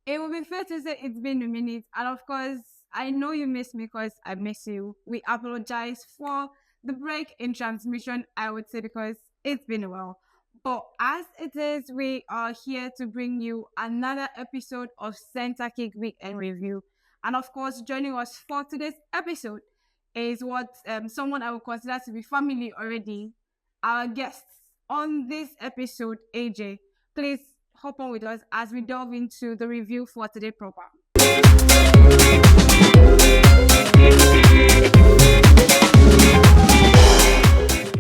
It would be fair to say it's been a minute. And of course, I know you miss me because I miss you. We apologize for the break in transmission, I would say, because it's been a while. But as it is, we are here to bring you another episode of CenterKick Weekend Review. And of course, joining us for today's episode is what someone I would consider to be family already. Our guests on this episode, AJ. Please hop on with us as we delve into the review for today proper.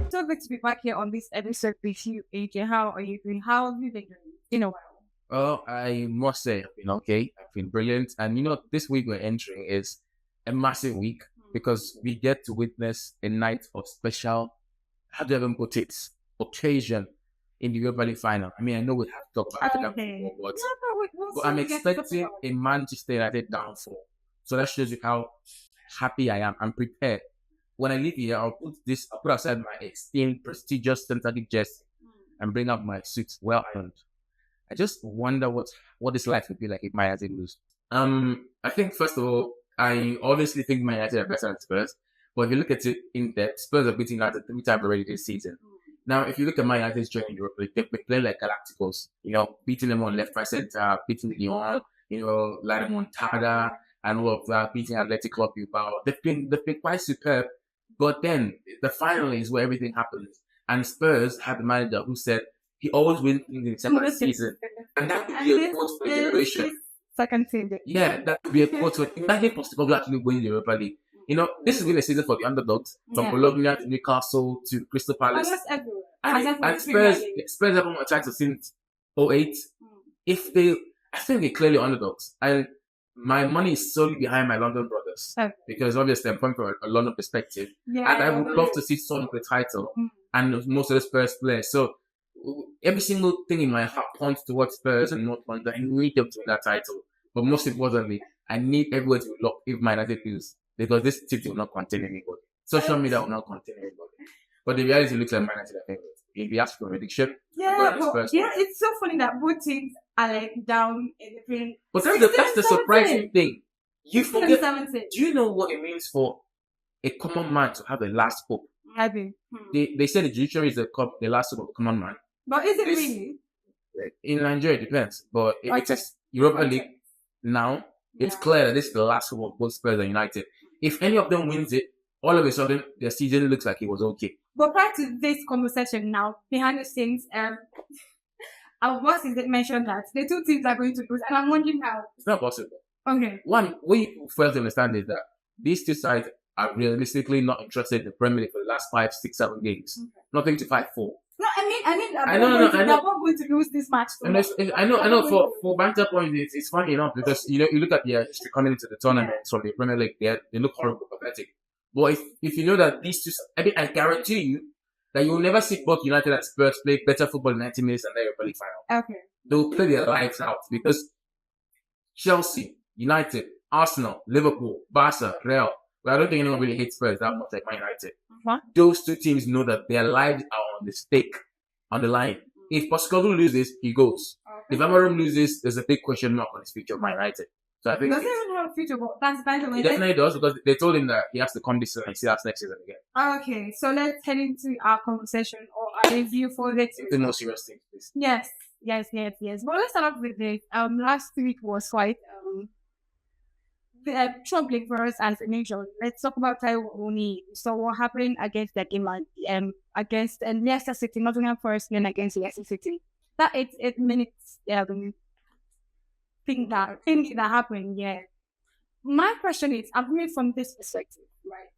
So good to be back here on this episode with you, AJ. How are you doing? How have you been doing in a while? Well, I must say I've been okay. I've been brilliant. And this week we're entering is a massive week because we get to witness a night of special, how do I even put it, occasion in the Europa League final. I mean, I know we have to talk about African football, but I'm expecting a Manchester United downfall. So that shows you how happy I am. I'm prepared. When I leave here, I'll put aside my esteemed, prestigious CenterKick jersey and bring out my suit well ironed. I just wonder what this life would be like if Man United lose. I think first of all, I obviously think Man United are better than Spurs. But if you look at it in depth, Spurs have beaten United 3 times already this season. Now, if you look at Man United's journey in Europe, they've been playing like Galacticos, beating them on left, right, center, beating Lyon, like Montada, and all of that, beating Athletic Club Bilbao. They've been quite superb. But then the final is where everything happens. And Spurs had the manager who said he always wins in the second season. And that could be a quote for a generation. Second season. Yeah, that could be a quote for imagine Postecoglou actually win the Europa League. This has been a season for the underdogs, from Bologna to Newcastle to Crystal Palace. And Spurs haven't won a title since 08. I think they're clearly underdogs. And my money is solely behind my London brothers. Because obviously I'm coming from a London perspective. Yeah, and I would love to see Son with the title and most of the Spurs players. So every single thing in my heart points towards Spurs and North London. I need them to win that title. But most importantly, I need everyone to look if Man United lose. Because this team will not contain anybody. Social media will not contain anybody. But the reality looks like Man United are favourites. If you ask for a prediction, it's so funny that both teams are like down in different. But that's the surprising thing. You forget. Do you know what it means for a common man to have the last hope? They say the judiciary is the last hope of a common man. But is it really? In Nigeria, it depends. But if it's a Europa League now, it's clear that this is the last hope of both Spurs and United. If any of them wins it, all of a sudden, their season looks like it was okay. But prior to this conversation now, behind the scenes, our boss is mentioned that the two teams are going to lose, and I'm wondering how. It's not possible. Okay. One, what you fail to understand is that these two sides are realistically not interested in the Premier League for the last 5, 6, 7 games. Okay. Nothing to fight for. No, I mean, they're not going to lose this match. So I know. For banter point, it's funny enough because you look at their history coming into the tournament from the Premier League, they look horrible, pathetic. But if you know that these two, I guarantee you that you will never see both United and Spurs play better football in 90 minutes than the Europa League final. Okay. They will play their lives out because Chelsea, United, Arsenal, Liverpool, Barca, Real. Well, I don't think anyone really hates Spurs that much like Man United. Those two teams know that their lives are on the stake, on the line. If Postecoglou loses, he goes. If Amorim loses, there's a big question mark on his future of Man United. So I think doesn't even have a future, but that's by the way. He definitely does because they told him that he has to come this season and see us next season again. Okay, so let's head into our conversation or our review for the most serious thing, please. Yes. But let's start off with this. Last week was quite troubling for us as a nation. Let's talk about Taiwo. So what happened against that game against Leicester City, Nottingham Forest, and against Leicester City. That 8 minutes thing that happened. Yeah. My question is, I'm coming from this perspective, right?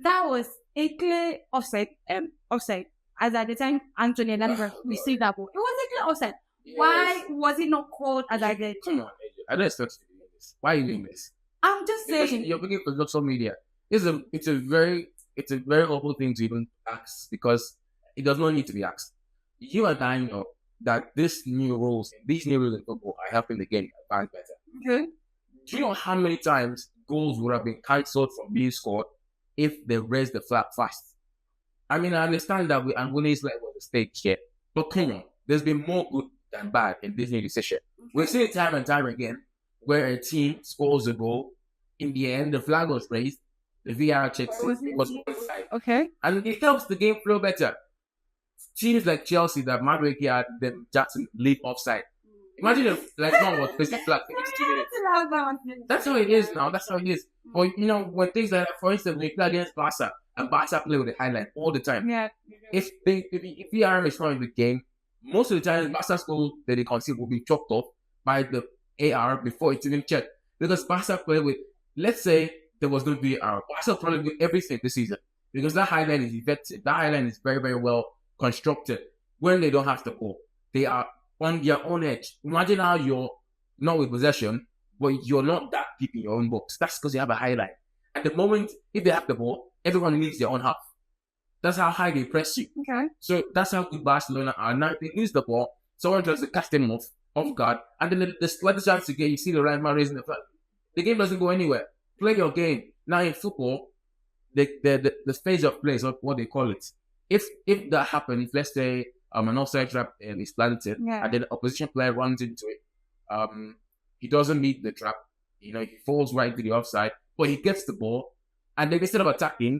That was a clear offside. As at the time, Anthony and received that ball. It was a clear offside. Yes. Why was it not called as I did? Come on, AJ. I don't expect you to do this. Why are you doing this? I'm just saying. You're looking for social media. It's a very awful thing to even ask because it does not need to be asked. You and I know that these new rules in football are helping the game advance better. Okay. Do you know how many times goals would have been cancelled from being scored if they raised the flag fast? I mean, I understand that Awoniyi's leg was a mistake here, but come on, there's been more good than bad in this new decision. We've seen it time and time again where a team scores a goal. In the end, the flag was raised. The VR checks it was offside. Okay. And it helps the game flow better. Teams like Chelsea that Madueke had them Jackson leave offside. Imagine if like one was facing flag for 82 minutes. That's how it is now. That's how it is. But you know, when things like that, for instance, when you play against Barca and Barca play with the highlight all the time. Yeah. If VR is running the game, most of the time Barca's goal that they concede will be chopped off by the AR before it's even checked. Because Barca play with, let's say there was no VR, Barca probably with everything this season. Because that highline is effective. That highline is very, very well constructed. When they don't have the ball, they are on their own edge. Imagine how you're not with possession, but you're not that deep in your own box. That's because you have a highline. At the moment, if they have the ball, everyone leaves their own half. That's how high they press you. Okay. So that's how good Barcelona are. Now they lose the ball, someone tries to catch them off guard, and then the slightest chance to get, you see the right man raising the flag. The game doesn't go anywhere. Play your game. Now in football, the phase of play is what they call it. If that happens, let's say an offside trap is planted, and then the opposition player runs into it, he doesn't meet the trap. You know, he falls right to the offside, but he gets the ball, and then instead of attacking,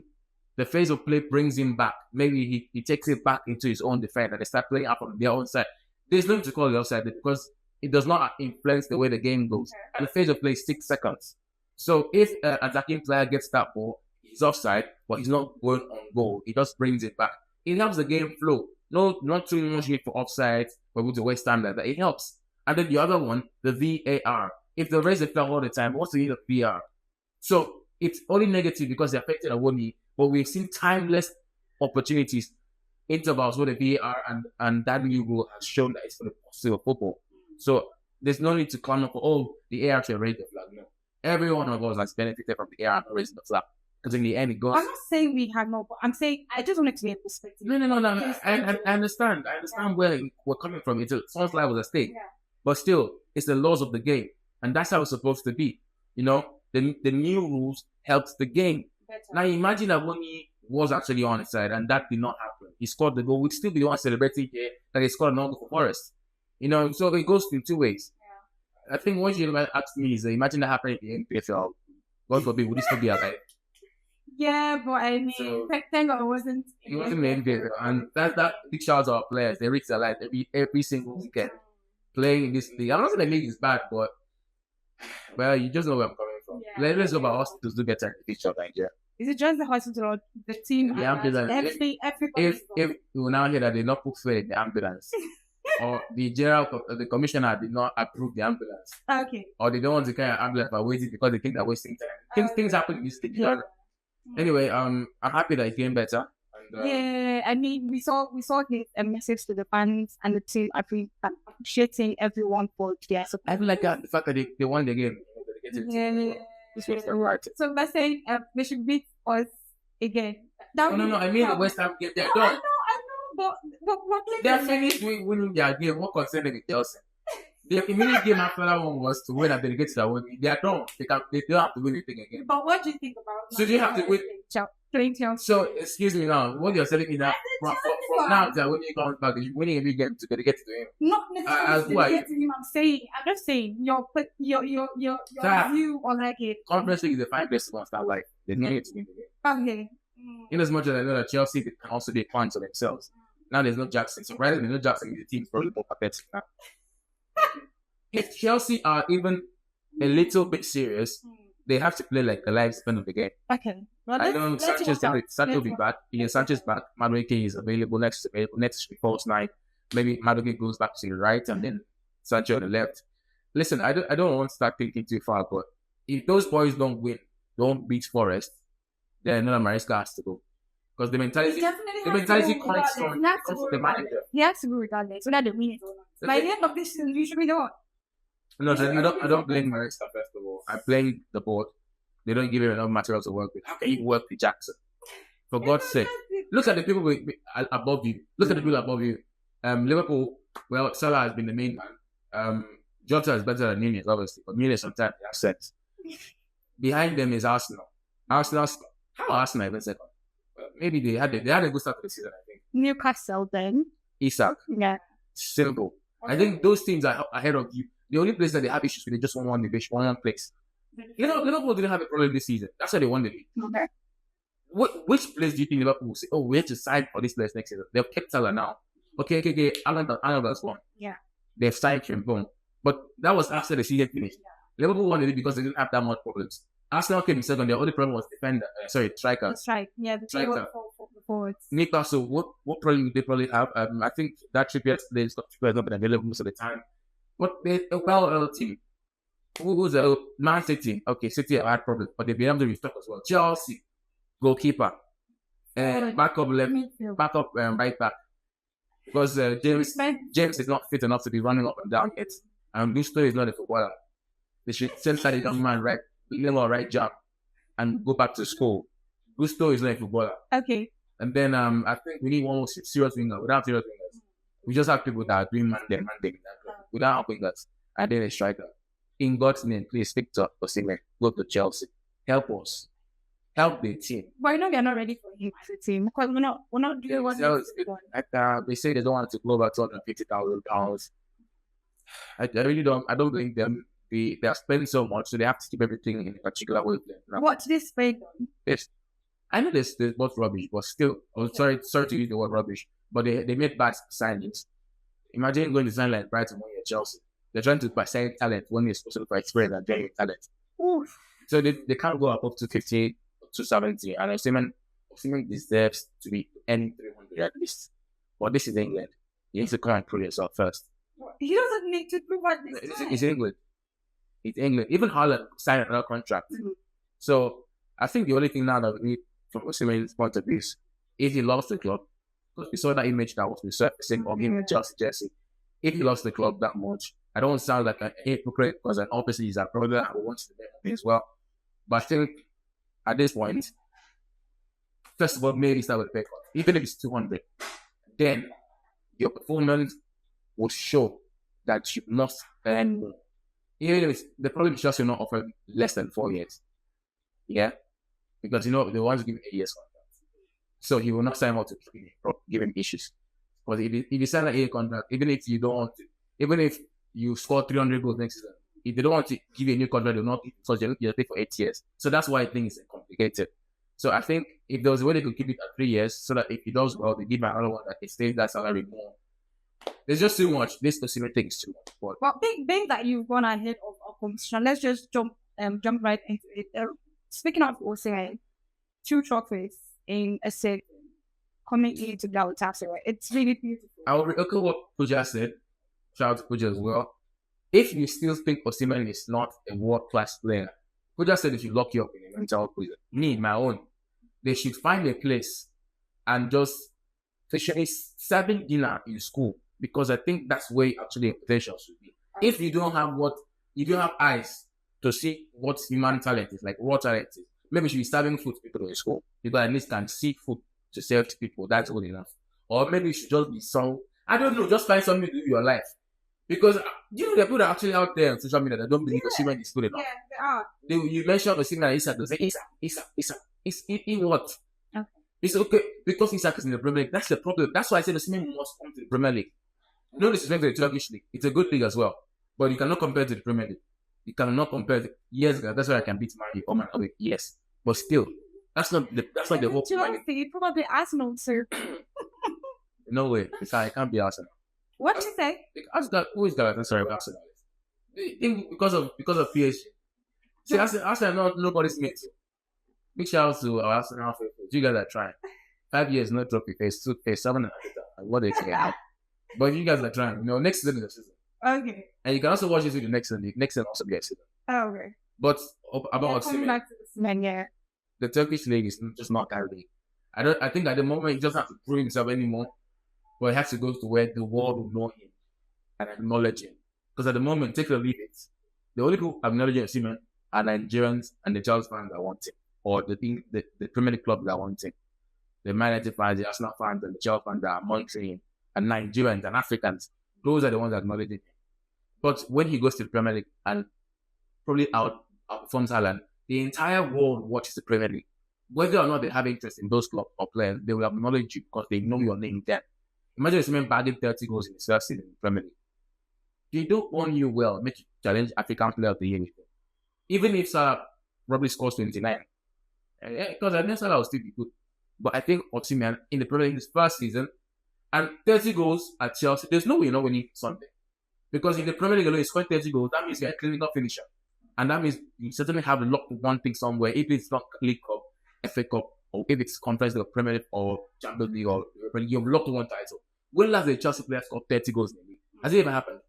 the phase of play brings him back. Maybe he takes it back into his own defense, and they start playing up on their own side. There's nothing to call it offside because it does not influence the way the game goes. And the phase of play is 6 seconds. So if an attacking player gets that ball, he's offside, but he's not going on goal. He just brings it back. It helps the game flow. No, not too much need for offside, but with the waste time like that. It helps. And then the other one, the VAR. If they raise the flag all the time, what's the need of VR? So it's only negative because they're affected Awoniyi, but we've seen timeless opportunities, intervals where the VAR and that new rule has shown that it's for the positive of football. So there's no need to clamor for, the AR should raise the flag. No. Every one of us has benefited from the AR raising the flag. Because in the end, it goes. I'm not saying we have no, but I'm saying I just wanted to get a perspective. No. I understand. I understand where we're coming from. It sounds like it was a stake. Yeah. But still, it's the laws of the game. And that's how it's supposed to be. You know, the new rules helped the game. Better. Now imagine that when he was actually on his side and that did not happen. He scored the goal. We'd still be the one celebrating here that he scored another goal for Forest. You know, so it goes in two ways. Yeah. I think what you ask me is, imagine that happening in the NWFL. God forbid, would he still be alive? Yeah, but I mean, So, thank God it wasn't. It wasn't in the NWFL. And that big shout out to our players. They reach their life every single weekend. Playing in this league. I'm not saying the league is bad, but well, you just know where I'm coming from. Yeah. Let's go about hospitals do better in the future of Nigeria. Is it just the hospital or the team? The ambulance. Everybody. If we will now hear that they not put fuel in the ambulance, or the commissioner did not approve the ambulance, Okay. or they don't want to carry an ambulance by waiting because they think they're wasting time. Things happen in this thing. Yeah. Anyway, I'm happy that it's getting better. And, yeah, I mean, we saw his message to the fans and the team. Appreciating everyone for their support. I feel like the fact that they won the game. Yeah. So let's say they should beat us again. No. I mean the West Ham game. They're done. I know, but They're finished winning their game. What concerning with Chelsea? The immediate game after that one was to win and then get to that win. They are done. They don't have to win anything again. But what do you think about? So do you have to win? Playing Chelsea. So excuse me now. What you're telling me now? From now that when you come back, you're winning every game to get to him. Not necessarily get to him. I'm just saying your view on like it. Conference League is the fine place to start like they need to win the game. Okay. In as much as I know that Chelsea can also be fans of themselves. Now there's no Jackson. So rather than no Jackson, the team's probably more pathetic now. If Chelsea are even a little bit serious, they have to play like the lifespan of the game. Okay. Well, I know Sanchez will be back. Sanchez back. Madueke is available next false 9. Maybe Madueke goes back to the right and then Sanchez on the left. Listen, I don't want to start thinking too far, but if those boys don't beat Forest, then another Maresca has to go. Because the mentality comes from the manager. He has to go regardless, whether they win it or not. By the end of this season, you should be the one. No, I don't blame Maresca first of all. I blame the board. They don't give him enough material to work with. How can you work with Jackson? For God's sake. Look at the people above you. Look at the people above you. Liverpool, well, Salah has been the main man. Jota is better than Nunez, obviously. But Nunez sometimes has sense. Behind them is Arsenal. How Arsenal even second? Maybe they had a good start to the season, I think. Newcastle then. Isak. Yeah. Simple. I think those teams are ahead of you. The only place that they have issues with, they just want one division, one place. Liverpool didn't have a problem this season. That's why they won the league. Okay. Which place do you think Liverpool will say, oh, we have to sign for this place next season? They've kept Salah now. Okay. Alan gone. Yeah. They've signed him, boom. But that was after the season finished. Liverpool won the league because they didn't have that much problems. Arsenal came in second. Their only problem was striker. That's right. Yeah, the Striker. forwards. Newcastle, what problem they probably have? I think that Trippier has not been available most of the time. But a well team. Who's a Man City? Okay, City have had problems, but they've been able to restock as well. Chelsea, goalkeeper, backup right back, because James is not fit enough to be running up and down yet, and Gusto is not a footballer. They should send that young man right job and go back to school. Gusto is not a footballer. Okay. And then I think we need one more serious winger. Without serious wingers, we just have people that are doing man without wingers, and then a striker. In God's name, please speak to Osimhen. Go to Chelsea. Help us. Help the team. But we are not ready for him as a team because we're not doing what they say they don't want to go over £250,000. I really don't. I don't believe them. They are spending so much, so they have to keep everything in a particular way. What did they spend on? Yes, I know this was rubbish, but still, sorry to use the word rubbish, but they made bad signings. Imagine going to sign like Brighton when you're Chelsea. They're trying to sign talent when you're supposed to for experience and genuine talent. Oof. So they can't go above 250, 270, and Osimhen deserves to be earning 300 at least. But this is England. You need to come and prove yourself first. He doesn't need to prove what this is. It's England. It's England. Even Haaland signed another contract. Mm-hmm. So I think the only thing now that we need from Osimhen's point of view is if he loves the club, because we saw that image that was resurfacing of him in Chelsea jersey. If he loves the club that much, I don't sound like an hypocrite because obviously he's a brother and we want to be as well. But I think at this point, first of all, maybe start with a pay cut. Even if it's 200, then your performance will show that you must earn more. Even if the problem is just you're not offered less than 4 years. Yeah? Because the ones give him 8 years contract. So he will not sign out to give him issues. Because if you sign an 8-year contract, even if you don't want to, even if you score 300 goals next season, if they don't want to give you a new contract, they'll not so you'll pay for 8 years. So that's why I think it's complicated. So I think if there was a way they could keep it at 3 years, so that if he does well, they give him another one that he stays that salary more. There's just too much. This specific thing is too much. But being that you've gone ahead of our competition, let's just jump right into it. Speaking of Osimhen, 2 trophies in a set coming into Galatasaray. It's really beautiful. I will echo what Puja said. Shout out to Puja as well. If you still think Osimhen is not a world-class player, Puja said they should lock you up in a mental prison. Me, my own. They should find a place and just serving dinner in school, because I think that's where actually potential should be. If you don't have eyes to see what human talent is, like raw talent is, maybe you should be serving food to people in school. People at least can see food to serve to people. That's good enough. Or maybe you should just be I don't know, just find something to do with your life. Because there are people that are actually out there on social media that don't believe Osimhen is good enough. Yeah, they are. You mentioned Osimhen and Isak, they say Isak. In what? Okay. It's okay because Isak is in the Premier League. That's the problem. That's why I said Osimhen must come to the Premier League. No disrespect to the Turkish league. It's a good league as well. But you cannot compare to the Premier League. You cannot compare to that's why I can beat Man U. Yes. But still, that's not the whole point. Probably Arsenal too. No way. I can't be Arsenal. What did you say? Who is Galatasaray? Arsenal. Because of PSG. See, Arsenal, nobody's mate. Big shout out to our Arsenal faithful. You guys are trying. 5 years, no trophy. Phase 7 and what they say. But you guys are trying. Next season is the season. Okay. And you can also watch this with the next season. The next season also be a season. Oh, okay. But about coming back to the season, yeah. The Turkish league is just not that league. I think at the moment he doesn't have to prove himself anymore. But he has to go to where the world will know him and acknowledge him. Because at the moment, take it or leave it, the only people acknowledging Osimhen are Nigerians and the Chelsea fans that want him, or the Premier League club that want him. The Man United fans, the Arsenal fans, and the Chelsea fans that are monitoring him, and Nigerians and Africans. Those are the ones acknowledging him. But when he goes to the Premier League and probably outperforms Haaland, the entire world watches the Premier League. Whether or not they have interest in those clubs or players, they will acknowledge you because they know your name there. Imagine Osimhen bagging 30 goals in his first season in the Premier League. they don't want you well, make you challenge African Player of the Year. Even if Salah probably scores 29. Because I think Salah will still be good. But I think Osimhen in the Premier League his first season and 30 goals at Chelsea, there's no way you're not winning something. Because in the Premier League alone, he scored 30 goals, that means you're a clinical finisher. And that means you certainly have a lot to one thing somewhere. If it's not League Cup, FA Cup, or if it's Conference League, Premier League, or Champions League, or you have a lot to one title. When last did a Chelsea player scored 30 goals in the league? Has it ever happened?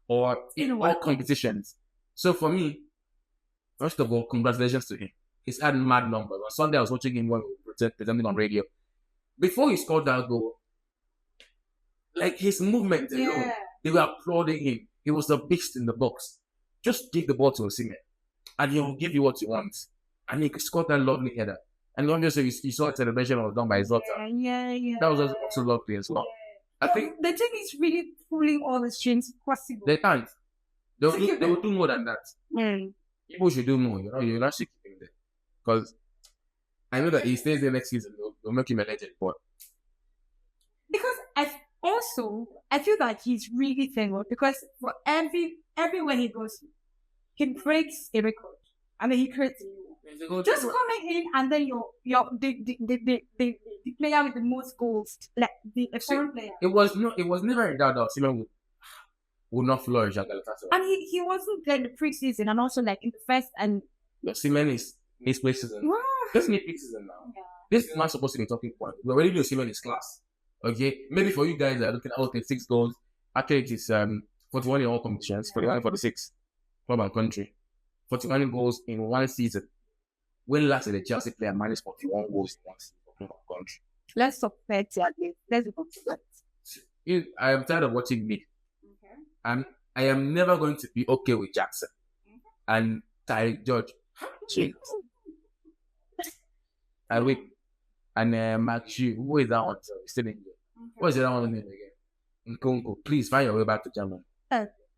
Or in all competitions? So for me, first of all, congratulations to him. He's had mad numbers. On Sunday, I was watching him when we were presenting on radio. Before he scored that goal, like his movement alone, they were applauding him. He was the beast in the box. Just give the ball to Osimhen, and he'll give you what you want. And he scored that lovely header. And obviously, you saw a celebration was done by his daughter. That was also lovely as well. I think the team is really pulling all the strings possible. They can't. They will do more than that. People should do more. You're not keeping there. Because I know that he stays there next season. They'll make him a legend. But because I feel that he's really famous because for everywhere he goes, he breaks a record and then he creates a new one. Just coming in and then the player with the most goals, like the foreign player. It was never in doubt that Osimhen would not flourish at Galatasaray. And he wasn't there in the preseason and also like in the first and Osimhen is his preseason. Just need preseason now. Yeah. This is not supposed to be a talking point. We already know Osimhen is class. Okay, maybe for you guys that are looking at 6 goals, actually it is 41 in all competitions, 41 and 46 from our country, 41 goals in one season. When last did a Chelsea player minus 41 goals in one season from our country? Let's stop 30 again. Let's go to that. I am tired of watching me. Okay. And I am never going to be okay with Jackson and Ty George. And wait. And Mark Hugh, who is that one? Still in there. What is that one name again? Nkunku. Please find your way back to Germany.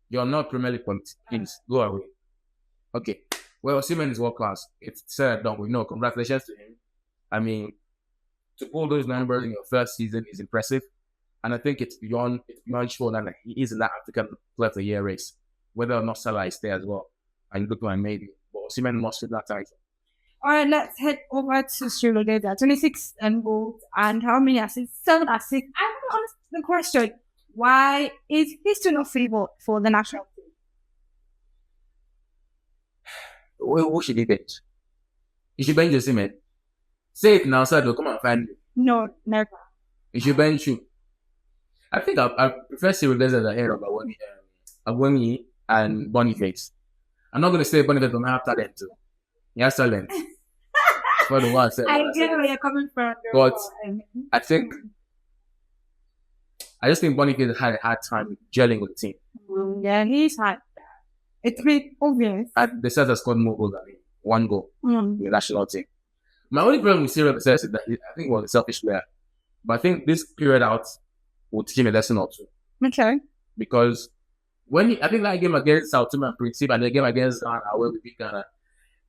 You're not Premier League politics. Please go away. Okay. Well, Osimhen is world class. It's said and done. We know. Congratulations to him. I mean, to pull those numbers in your first season is impressive, and I think it's beyond sure that he is in that African Player of the Year race. Whether or not Salah is there as well, and look like maybe, but Osimhen must win that title. All right, let's head over to Cyriel Dessers. 26 goals and how many assists? 7 assists. I want to ask the question: why is he still not favored for the national team? Who should he bench? You should bench Osimhen. Say it now, so they'll come and find you. No, never. You should bench you. I think I prefer Cyriel Dessers ahead of Awoniyi and Boniface. I'm not going to say Boniface don't have talent too. He has talent. For the one said. I get where you're coming from. But I just think Boniface had a hard time gelling with the team. Yeah, he's hard. It's been obvious. And Dessers has scored more goals than him. 1 goal in the national team. My only problem with Cyriel Dessers is that I think he was a selfish player. But I think this period out will teach him a lesson or two. Okay. Because I think that game against Sao Tome and Principe and the game against Ghana, where we beat Ghana,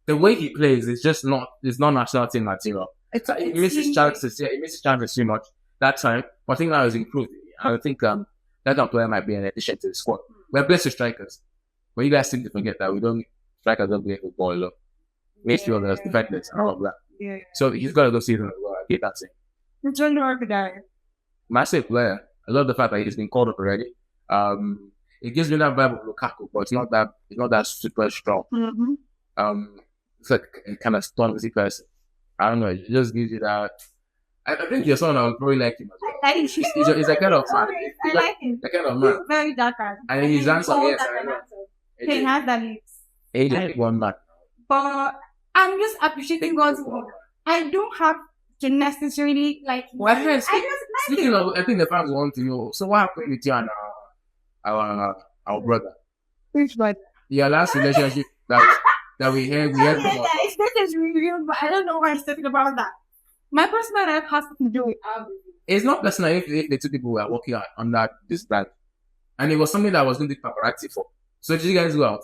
the way he plays is just not national team material. He misses chances. Yeah, he misses chances too much that time. But I think that has improved. I think that player might be an addition to the squad. We're blessed with strikers. But you guys seem to forget that strikers don't play football alone. Midfielders, defenders, and all of that. Yeah. So he's got a good season as well. I get that thing. Massive player. I love the fact that he's been called up already. It gives me that vibe of Lukaku, but it's not that super strong. Mm-hmm. It's like a kind of stormy person. I don't know. It just gives you that. I think your son will probably like him as well. I like him. He's a kind of man. I like him. The kind of man. He's very dark. And he's handsome. Yes, he has that lips. He's one man. But I'm just appreciating God's work. I don't have to necessarily like. Well, I just like speaking of, I think the fans want to know. So what happened with you and our brother? Which brother? Your last relationship that we had. It's real, but I don't know why I'm talking about that. My personal life has to do with It's not personal if the two people were working on this brand, and it was something that I was going to be paparazzi for. So did you guys go out?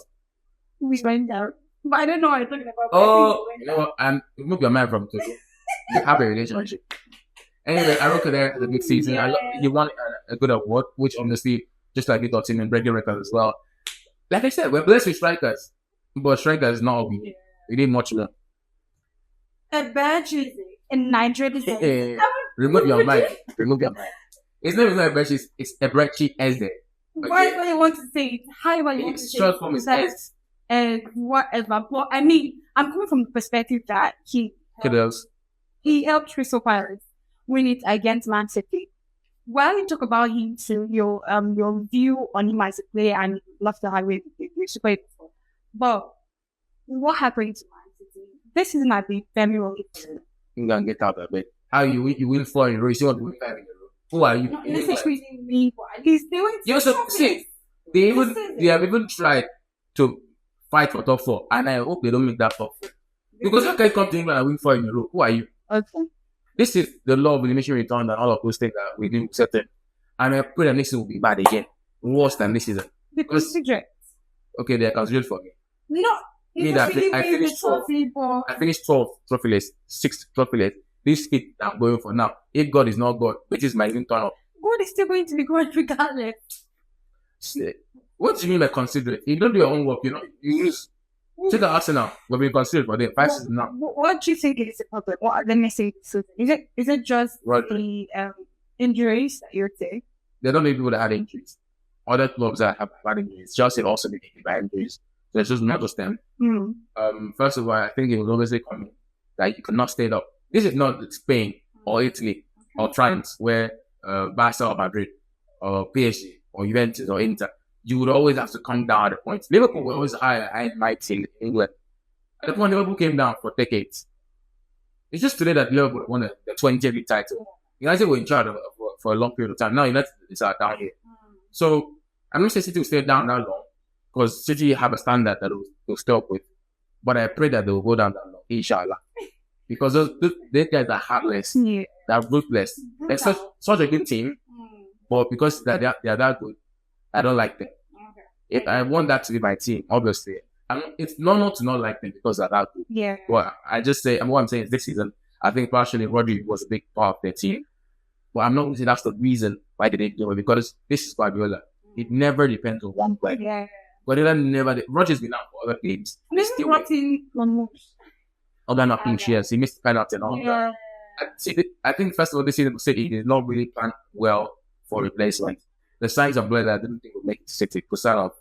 We went out, but I don't know what I'm talking about. Oh, you know what? And move your mind from Turkish. You have a relationship. Anyway, Arokodare had a big season. He won a good award, which honestly just like we got him in breaking records as well. Like I said, we're blessed with strikers, but strikers is not all we need. We need much more. Eberechi Eze in Nigeria. Remove your mind. Remove your mind. His name is not Eberechi, it's Eberechi Eze. Why do you want to say it? However you want to say Short form is S. And whatever. But I mean, I'm coming from the perspective that he helped Crystal Palace win it against Man City. While you talk about him, to your view on him as a player, and love to have it, super beautiful. But what happened to Man City? This season has been very wrong. You can get out of it. How you win 4 in a row? You want to win 5 in a row? Who are you? This is squeezing me, but at least they went. You also see they have even tried to fight for top 4, and I hope they don't make that top 4. Because how can you come to England and win 4 in a row? Who are you? Okay. This is the law of elimination return and all of those things that we didn't set in. And I pray that next season will be bad again. Worse than this season. Because okay, they're considered for me. No. I finished 12th. I finished 12th trophyless, 6th trophyless. This kid I'm going for now. If God is not God, which is my even turn up. God is still going to be God regardless. What do you mean by considerate? You don't do your own work, you use. Take the Arsenal. We've been considered for them 5 seasons now. What do you think is the problem? What are the message? Is it just the injuries that you're saying? They don't need people that had injuries. Other clubs that have had injuries. Chelsea also been hit by injuries. So it's just not just them. First of all, I think it was always coming that you cannot stay up. This is not Spain or Italy or France where Barca or Madrid or PSG or Juventus or Inter. You would always have to come down at the point. Liverpool were always high mighty in England. At the point, Liverpool came down for decades. It's just today that Liverpool won the 20th league title. United were in charge for a long period of time. Now United is down here. So I'm not saying City will stay down that long because City have a standard that they'll stay up with. But I pray that they will go down that long, inshallah. Because those guys are heartless. Yeah. They're ruthless. They're such a good team. But because they're that good, I don't like them. If I want that to be my team, obviously, it's normal to not like them because they're that good. Yeah. Well, I just say, what I'm saying is this season, I think partially Rodri was a big part of their team. But I'm not going to say that's the reason why they didn't do it, because this is Guardiola. It never depends on one player. Yeah. Guardiola never did. Rodri's been out for other teams. He's still working on moves. Other than pink shares, he missed the penalty and all that. I think first of all, this season City did not really plan well for replacement. The signs of blood I didn't think would make it City. Kusarov,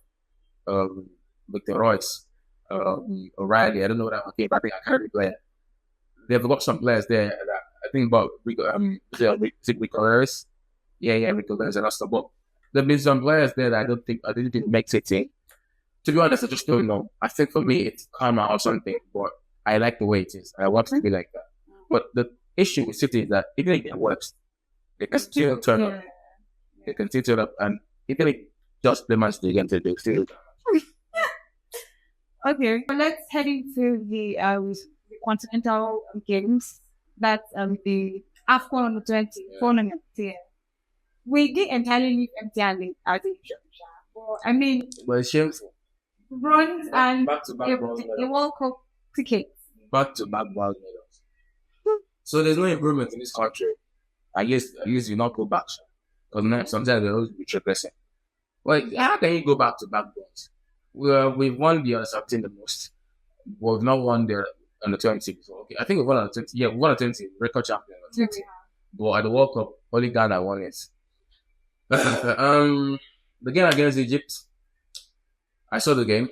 Victor Royce, O'Reilly. I don't know what I think I can't replay it. They've got some players there. I think about Rico Harris. Yeah, Rico Harris and that's the book. There've been some players there that I didn't think make City. To be honest, I just don't know. I think for me it's karma or something, but I like the way it is. I want to be like that. But the issue with City is that even if it works, they can still turn up. They can still turn up, and even if just the match they get to do still. Okay, so let's head into the continental games. That's the AFCON under 20 tournament here. We did entirely leave empty-handed, I think. I mean, but it's shameful. Bronze and back-to-back the World Cup ticket. Back-to-back bronze medals. So there's no improvement in this country. I guess you not go back. Because sometimes they always be regressing. Well, how can you go back-to-back bronze? We've won the under 17 the most. We've not won the under 20. So, okay, I think we've won under 20. Yeah, we won under 20. Record champion under 20. But at the World Cup, only Ghana won it. The game against Egypt, I saw the game.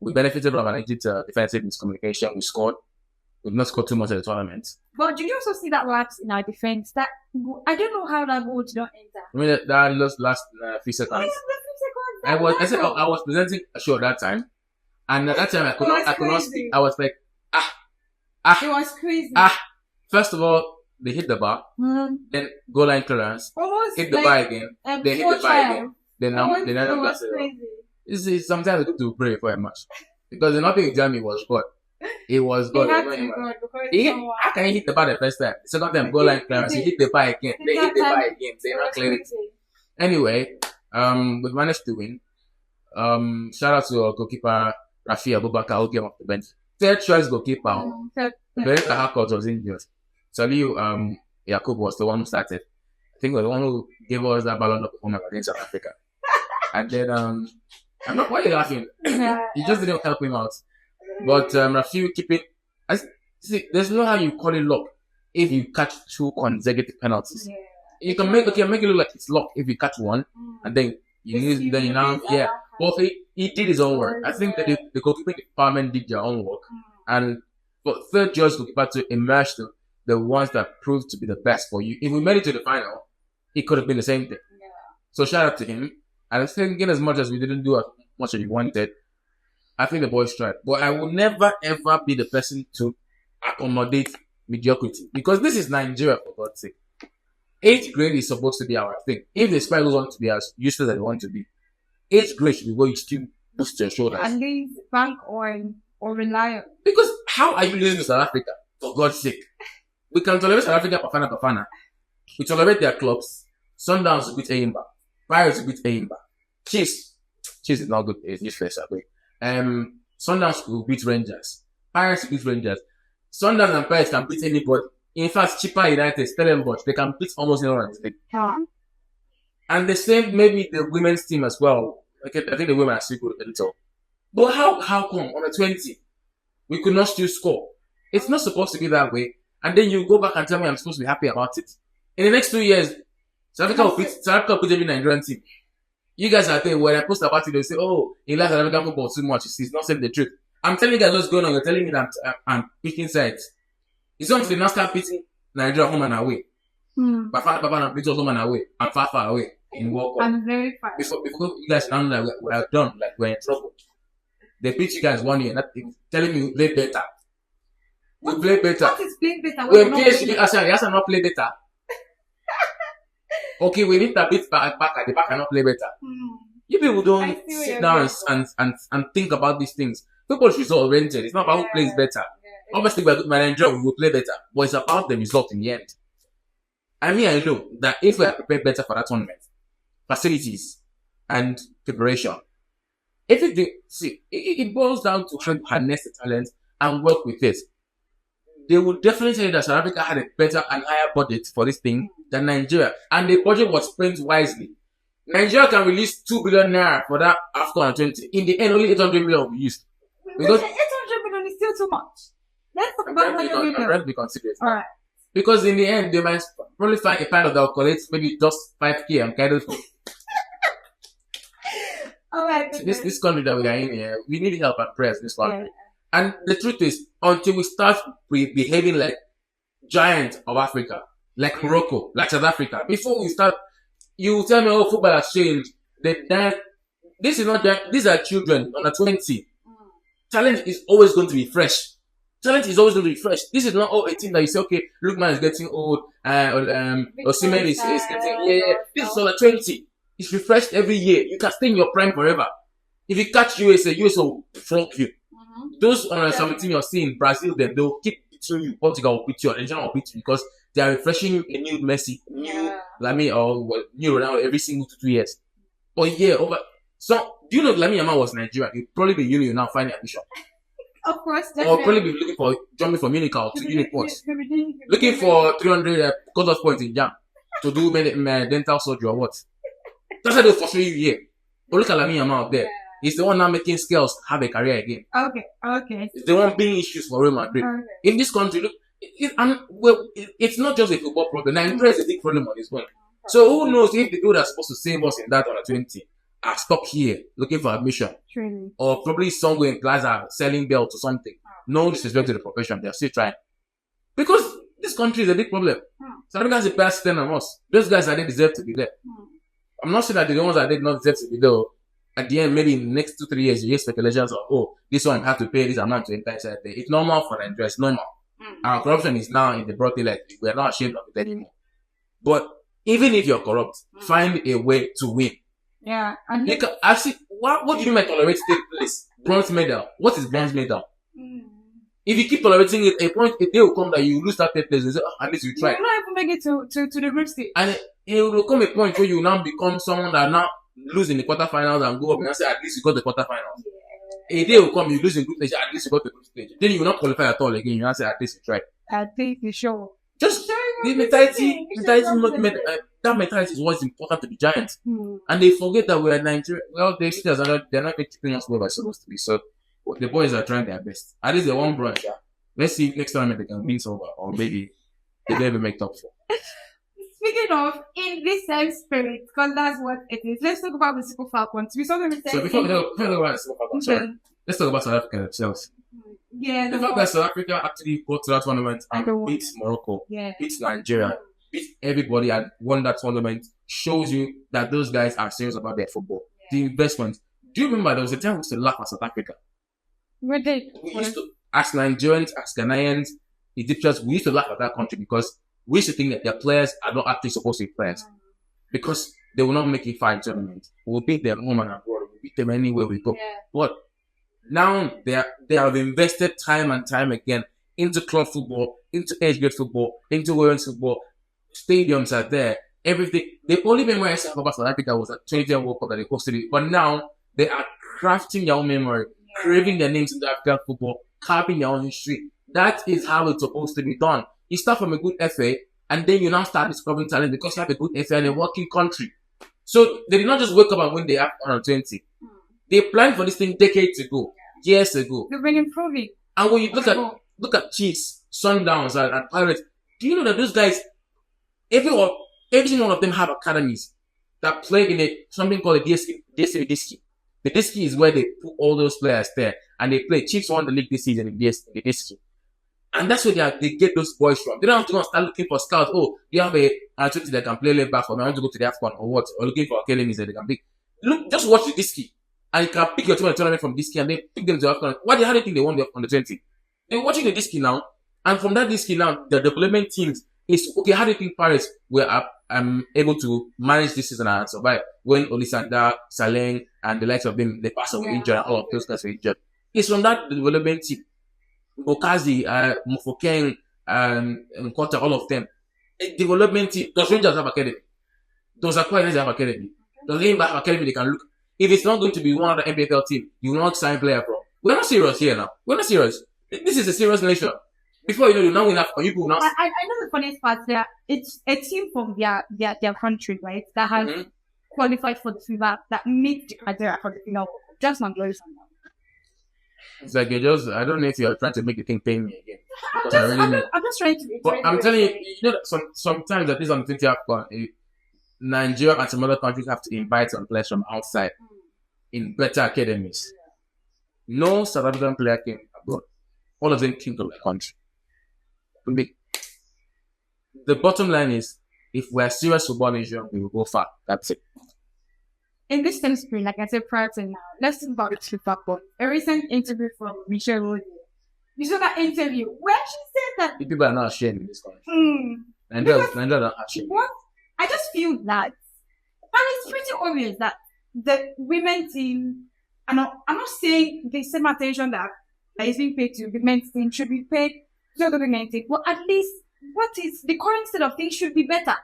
We benefited from an Egypt defensive miscommunication. We scored. We've not scored too much at the tournament. But did you also see that lapse in our defense? That I don't know how that goal did not enter. I mean, that last few seconds. I was presenting a show at that time, and at that time I could not speak. I was like, It was crazy. First of all, they hit the bar, then goal line clearance, hit the bar again, they hit the bar again, then sometimes it's good to pray for a match because nothing in Germany was good. It was good. How can you hit the bar the first time? The second time, goal line clearance, you hit the bar again, they hit the bar again, they're not clearing it. Anyway, we managed to win. Shout out to our goalkeeper Rafi Abubakar who came off the bench. Third choice goalkeeper. Eberechi Eze was injured. Cyriel Yakub was the one who started. I think was the one who gave us that Ballon d'Or performance against South Africa. And then I'm not. Why are you laughing? He just didn't help him out. But Rafiu keeping. See, there's no how you call it luck if you catch 2 consecutive penalties. Yeah. You can make it look like it's luck if you catch one and then you now But he did his own work. I think that the goalkeeping department did their own work, and for third judge goalkeeper to emerge the ones that proved to be the best for you. If we made it to the final, it could have been the same thing. Yeah. So shout out to him. And I think in as much as we didn't do as much as we wanted, I think the boys tried. But I will never ever be the person to accommodate mediocrity, because this is Nigeria, for God's sake. 8th grade is supposed to be our thing. If the Spiders want to be as useless as they want to be, 8th grade should be where you still boost your shoulders. At least bank or rely on. Because how are you losing to South Africa? For God's sake. We can tolerate South Africa, Bafana. We tolerate their clubs. Sundowns will beat Ayimba. Pirates will beat Ayimba. Chiefs is not good. It's useless, I think. Sundowns will beat Rangers. Pirates will beat Rangers. Sundowns and Pirates can beat anybody. In fact, Chippa United, Stellenbosch, they can beat almost anyone. And the same, maybe the women's team as well. Okay, I think the women are still good a little. But how come on a 20 we could not still score? It's not supposed to be that way. And then you go back and tell me I'm supposed to be happy about it. In the next 2 years, South Africa will beat every Nigerian team. You guys are there, when I post about it, they say, oh, he likes South African football too much. He's not saying the truth. I'm telling you guys what's going on. You're telling me that I'm picking sides. It's not they now start beating Nigeria home and away. Papa beat us home and away. I'm far away in World Cup. I'm very far. Before you guys sound like we're done, like we're in trouble. They beat you guys 1 year, telling me we play better. We play better. What is playing better? When PSG Arsenal not play better. Okay, we need to beat back at the back and not play better. You people don't sit down and think about these things. Football is result oriented. It's not about who plays better. Obviously, we're good manager, we will play better. But it's about the result in the end. I know that if we are prepared better for that tournament, facilities and preparation, it boils down to how to harness the talent and work with it. They will definitely tell you that South Africa had a better and higher budget for this thing than Nigeria. And the budget was spent wisely. Nigeria can release 2 billion naira for that AFCON 20. In the end, only 800 million will be used. Because 800 million is still too much. Let's talk about 100 million. I'm ready to be considerate. Alright. Because in the end, they might probably find a pilot that will collect maybe just 5K and kind of. Alright. This country that we are in here, we need help and prayers this one. Yeah. And the truth is, until we start behaving like giants of Africa, like Morocco, like South Africa, before we start, you tell me, oh, football has changed. This is not that. These are children under 20. Talent is always going to be fresh. Talent is always going to be fresh. This is not a team that you say, okay, Lookman is getting old, Osimhen is getting, this is under 20. It's refreshed every year. You can stay in your prime forever. If you catch USA will flunk you. Those under 17 you're seeing, Brazil, they'll keep beating you. Portugal will beat you, Argentina will beat you because they are refreshing you a new Messi, new Lami, or new Ronaldo every single 2 years. But so, do you know Lamine Yamal was Nigerian? He'd probably be uni now finding admission. Of course, definitely. Or probably be looking for jumping from Unical to Unipoints. Looking for 300 cut-off points in jam to do dental surgery or what. That's how they'll frustrate you here. But look at Lamine Yamal out there. He's the one now making skills have a career again. Okay. He's the one being issues for Real Madrid. Okay. In this country, look, it's not just a football problem. Nigeria is a big problem on this one. So who knows if the people that are supposed to save us in that under 20 are stuck here looking for admission. Truly. Or probably somewhere in Plaza selling belts or something. No disrespect to the profession, they're still trying. Because this country is a big problem. South Africa has a better system than us. Those guys that they deserve to be there. I'm not saying that the ones that did not deserve to be there. At the end, maybe in the next 2-3 years, you hear speculations of, oh, this one have to pay this amount to enter. It's normal for Nigeria. It's normal. Our corruption is now in the broad daylight. We're not ashamed of it anymore. But even if you're corrupt, find a way to win. Yeah. What do you mean by tolerate state place? Bronze medal. What is bronze medal? If you keep tolerating it, a day will come that you lose that third place. You say, oh, at least you tried. You will not even make it to the group stage. And it will come a point where you now become someone that now lose in the quarterfinals and go up and say, at least you got the quarterfinals. A day will come, you lose in group stage, at least you got the group stage. Then you will not qualify at all again. You now say, at least you tried. I think you sure. Just The mentality, that mentality is what's important to the Giants. And they forget that we're Nigeria. Well, they see us, they're not keeping us where we're supposed to be. So the boys are trying their best. At least they won bronze. Yeah. Let's see if next time they can win silver, or maybe they never make top 4. Speaking of, in this same spirit, because that's what it is, let's talk about the Super Falcons. We saw them in So before we talk about the Super Falcons, let's talk about South Africa themselves. Yeah, the fact that South Africa actually got to that tournament and beat Morocco, beat Nigeria, beat everybody and won that tournament shows you that those guys are serious about their football. The investment. Do you remember there was a time we used to laugh at South Africa? We did. We used to, as Nigerians, as Ghanaians, Egyptians, we used to laugh at that country because we used to think that their players are not actually supposed to be players. Because they will not make it far in tournament. We'll beat them home and abroad. We'll beat them anywhere we go. Yeah. But now they have invested time and time again into club football, into age grade football, into women's football. Stadiums are there. Everything. The only memory I have about South Africa was that 2010 World Cup that they hosted it. But now they are crafting their own memory, craving their names into African football, carving their own history. That is how it's supposed to be done. You start from a good FA, and then you now start discovering talent because you have a good FA and a working country. So they did not just wake up and win the AFCON 20. They planned for this thing decades ago, years ago. They've been improving. And when you look at Chiefs, Sundowns, and Pirates, do you know that those guys, every single one of them have academies that play in something called a DSK. The DSK is where they put all those players there, and they play. Chiefs won the league this season in the DSK. And that's where they get those boys from. They don't have to go and start looking for scouts. Oh, you have a 20 that can play left back for me. I want to go to the AFCON or what? Or looking for academies that they can pick. Look, just watch the Disky. And you can pick your team in the tournament from Disky and then pick them to AFCON. How do you think they won on the 20? They're watching the Disky now. And from that Disky now, the development teams is, okay, how do you think Paris were able to manage this season and survive when Olisanda, Saleng, and the likes of them, they pass away injured and all of those guys were injured? It's from that development team. Okazi, Mofokeng, Nkota, all of them. A development team. Does Rangers have academy? Does Aquarius have academy? Does they have academy they can look? If it's not going to be one of the NWFL team, you will not sign player from. We're not serious here now. We're not serious. This is a serious nation. Before you know, now we have people now. I know the funniest part there. It's a team from their country, right? That has qualified for the FIBA, that meet the criteria for the final. Just not glorious. It's like I don't know if you're trying to make the thing pay me again. I'm just trying to. But I'm telling you, sometimes at least on the 20th AFCON, Nigeria and some other countries have to invite some players from outside in better academies. No South African player came abroad. All of them came to the country. The bottom line is, if we're serious football nation, we will go far. That's it. In this same spirit, like I said prior to now, let's talk about the Super Bowl. A recent interview from Michelle Rose. You saw that interview where she said that the people are not ashamed in this country. Nigeria are not ashamed. What? I just feel that, and it's pretty obvious that the women team, I'm not saying the same attention that is being paid to the men's team should be paid to the women's team, but at least what is the current state of things should be better.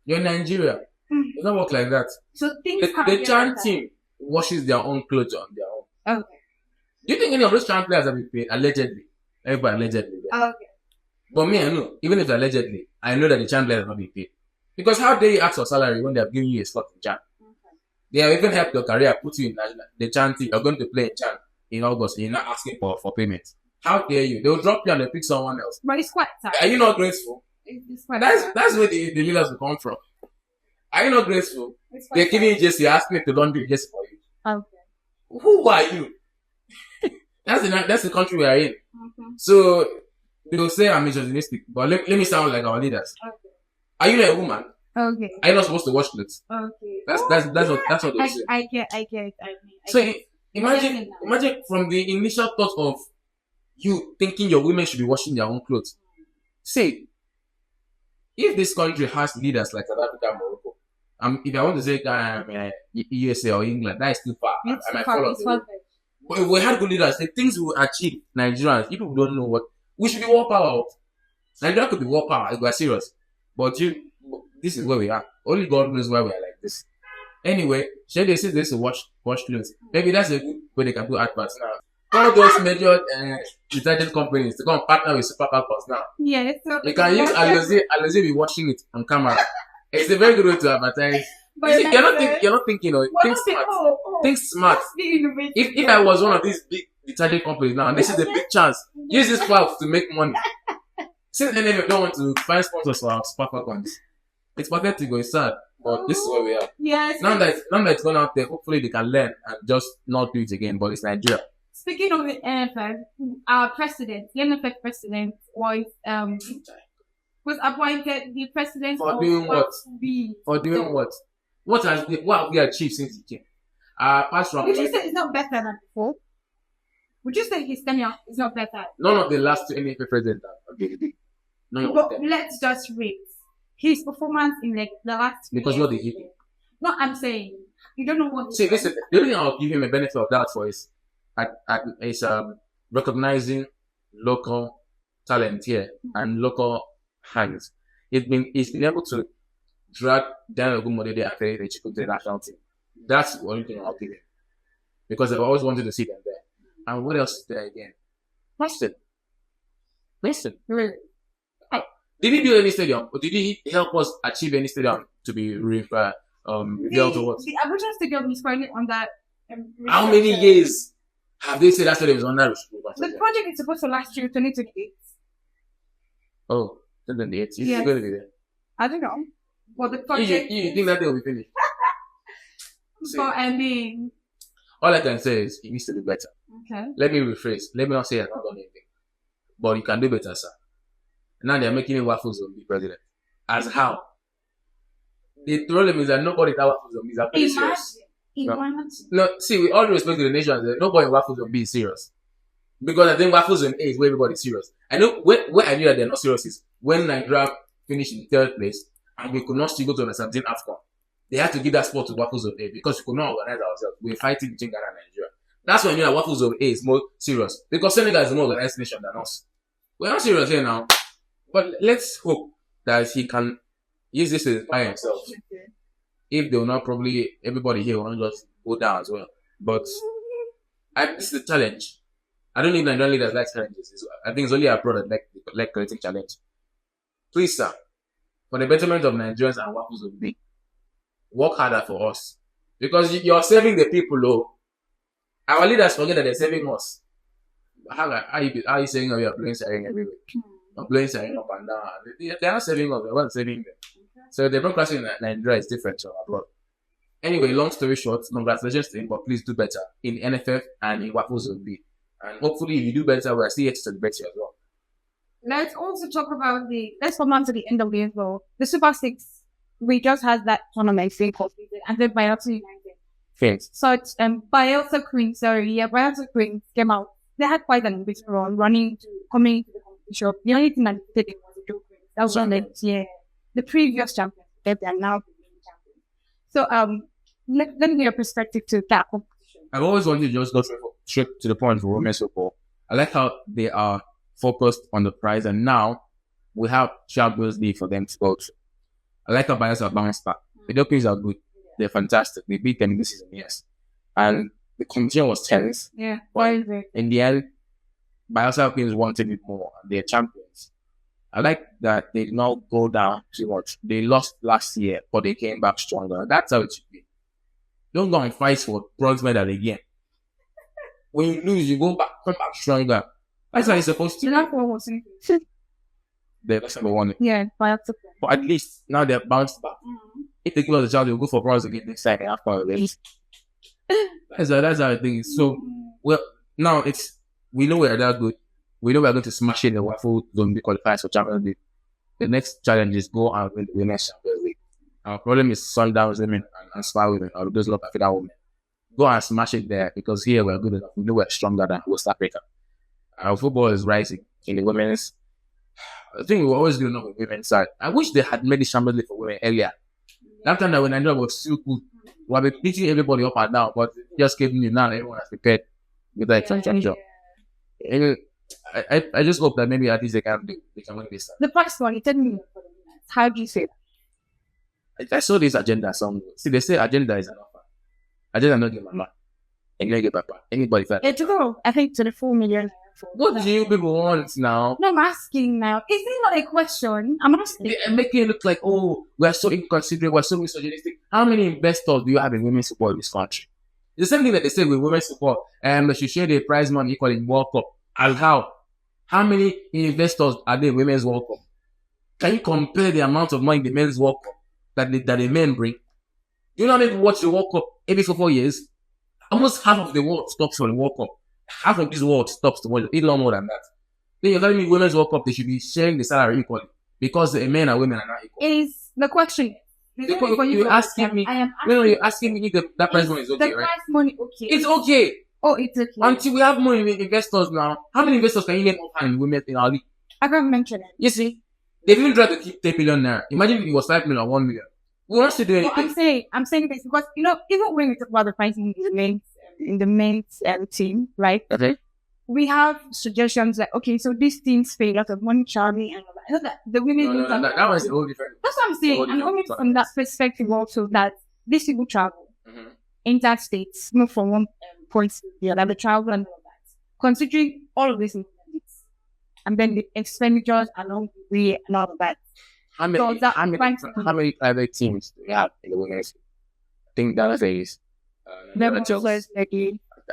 You're in Nigeria. It doesn't work like that. So things the Chan team washes their own clothes on their own. Okay. Do you think any of those Chan players have been paid? Allegedly. Everybody allegedly. Okay. But me, I know. Even if allegedly, I know that the Chan players have not been paid. Because how dare you ask for salary when they have given you a slot in Chan? Okay. They have even helped your career, put you in the Chan team. You're going to play in Chan in August and you're not asking for payment. How dare you? They'll drop you and they'll pick someone else. But it's quite sad. Are you not grateful? It's quite that's where the leaders will come from. Are you not grateful? They're giving you just, you're asking to don't do just for you. Okay. Who are you? That's the country we are in. Okay. So they'll say I'm misogynistic, but let me sound like our leaders. Okay. Are you a woman? Okay. Are you not supposed to wash clothes? Okay. That's what they say. I get it. So imagine from the initial thought of you thinking your women should be washing their own clothes. Say, if this country has leaders like South Africa and Morocco, if I want to say USA or England, that is too far. I might follow. But if we had good leaders, the things we will achieve, Nigerians, people don't know what. We should be war power. Nigeria could be war power if we are serious. But this is where we are. Only God knows why we are like this. Anyway, should they say this to watch clothes? Maybe that's a good way they can do adverts now. All those major detergent companies to go and partner with Super Falcons now. Yeah, so You can use Alozie be watching it on camera. It's a very good way to advertise. but You see, like you're not thinking, think smart. Think smart. Let's be innovative. If I was one of these big detergent companies now, and this is a big chance, use this clout to make money. Since NFF don't want to find sponsors for our Super Falcons, it's pathetic, it's sad, but this is where we are. Yes. Now that it's gone out there, hopefully they can learn and just not do it again. But it's Nigeria. Speaking of the NFF, our president, the NFF president, was appointed the president For of doing what? WAFU B. For doing what? What have we achieved since he came? Apart from Would you say it's not better than before? Would you say his tenure is not better? none of the last two NFF presidents are good. None of But them. let's just rate his performance in like the last. Because what they give him. No, I'm saying you don't know what. See, listen, the only thing I'll give him a benefit of that for is recognizing local talent here and local hands. He's been able to drag Daniel Ogumodede and Eberechi Eze to the national team. That's the only thing I'll give him. Because I've always wanted to see them there. And what else is there again? Listen. Really? Did he build any stadium? Or did he help us achieve any stadium to be built or what? The Abuja Stadium is currently under. How many years have they said that stadium is under restriction? The project is supposed to last till 2028. Oh, 2028. It's Yes. going to be there. I don't know. But the project. You think that day will be finished? But I mean. All I can say is it needs to be better. Okay. Let me rephrase. Let me not say I've not done anything. But you can do better, sir. Now they're making it WAFU Zone B president. As how? The problem is that nobody that WAFU Zone B is actually serious. No, see, with all due respect to the nation, nobody in WAFU Zone B is serious. Because I think WAFU Zone A is where everybody's serious. I know where I knew that they're not serious is when Nigeria finished in third place and we could not still go to the 17th AFCON. They had to give that spot to WAFU Zone A because we could not organize ourselves. We were fighting between Ghana and Nigeria. That's when I knew that WAFU Zone A is more serious. Because Senegal is a more organized nation than us. We're not serious here now. But let's hope that he can use this to inspire himself. If they will not, probably everybody here will not just go down as well. But it's the challenge. I don't think Nigerian leaders like challenges. I think it's only abroad that like creating challenge. Please, sir, for the betterment of Nigerians and WAFU Zone B, work harder for us. Because you're saving the people, though. Our leaders forget that they're saving us. How are you saying we are playing siren everywhere? Playing siren up and down. They're not saving us, we're not saving them. So the democracy in Nigeria is different from abroad. Anyway, long story short, congratulations to him, but please do better in NFF and in WAFU Zone B. And hopefully, if you do better, we're still here to celebrate you as well. Let's also talk about let's come on to the NWFL. The Super 6, we just had that tournament being completed, and then Bayelsa United. Thanks. So it's Bayelsa Queens, Bayelsa Queens came out. They had quite an ambitious run coming into the competition. The only thing that they did was the Joe Queens. That was one the previous champions. They are now the champions. So let me get your perspective to that competition. I've always wanted to just go straight to the point for women's football. I like how they are focused on the prize, and now we have Champions League for them to go to. I like how Bayelsa bounced back. The Joe Queens are good. They're fantastic. They beat them this season, yes. And the competition was tense. Yeah. Why is it? In the end, Bayelsa Queens wanted it more, and they're champions. I like that they did not go down too much. They lost last year, but they came back stronger. That's how it should be. Don't go and fight for bronze medal again. When you lose, you come back stronger. That's how it's supposed to be. That's what was it. That's number one. Yeah, Bayelsa. But at least now they're bounced back. Mm-hmm. If they give us a chance, they'll go for bronze again next time. That's how I think. So, well, now we know we're that good. We know we're going to smash it in the WAFU Zone B qualifiers for Champions League. The next challenge is go and win the Women's Champions League. Our problem is Sundowns women and Spy women, or those lot of African women. Go and smash it there because here we're good enough. We know we're stronger than West Africa. Our football is rising in the women's. I think we're always good enough with women's side. I wish they had made the Champions League for women earlier. That time that when Nigeria was so good, we have been beating everybody up and down, but just gave me now everyone has prepared with that extension. I just hope that maybe at least they can win this time. The first one, you tell me, how do you say that? I saw this agenda somewhere. See, they say agenda is an offer. Agenda not give my mind. And you get back. Anybody that. It took, I think, 24 million. What do you people want now? No, I'm asking now. Is it not a question? I'm asking. They're making it look like, oh, we're so inconsiderate, we're so misogynistic. How many investors do you have in women's support in this country? It's the same thing that they say with women's support. They should share the prize money equally in World Cup. And how? How many investors are there in women's World Cup? Can you compare the amount of money the men's World Cup that the men bring? You know how many people watch the World Cup every 4 years? Almost half of the world stops for the World Cup. Half of this world stops to watch it, even more than that. Then you're telling me women's World Cup, they should be sharing the salary equally because the men and women are not equal. Is the question. You're asking me. You're asking me if that prize money is okay, the right? prize money okay? It's okay. Oh, it's okay. Until we have more investors now. How many investors can you name offhand in women in our league? I can't mention it. You see, they even try to keep 10 million naira. Imagine if it was 5 million or 1 million. We want to do anything. I'm saying this because even when we talk about the pricing in the men's team, right? Okay. We have suggestions like, okay, so these teams pay a lot of money, Charlie, and all that. I know that the women that was a whole different. That's what I'm saying. And only from that perspective also that these people travel interstates, move from one point to the other, the travel and all that. Considering all of this, and then the expenditures along the way and all of that. How many private teams do we have in the women's? I think that is I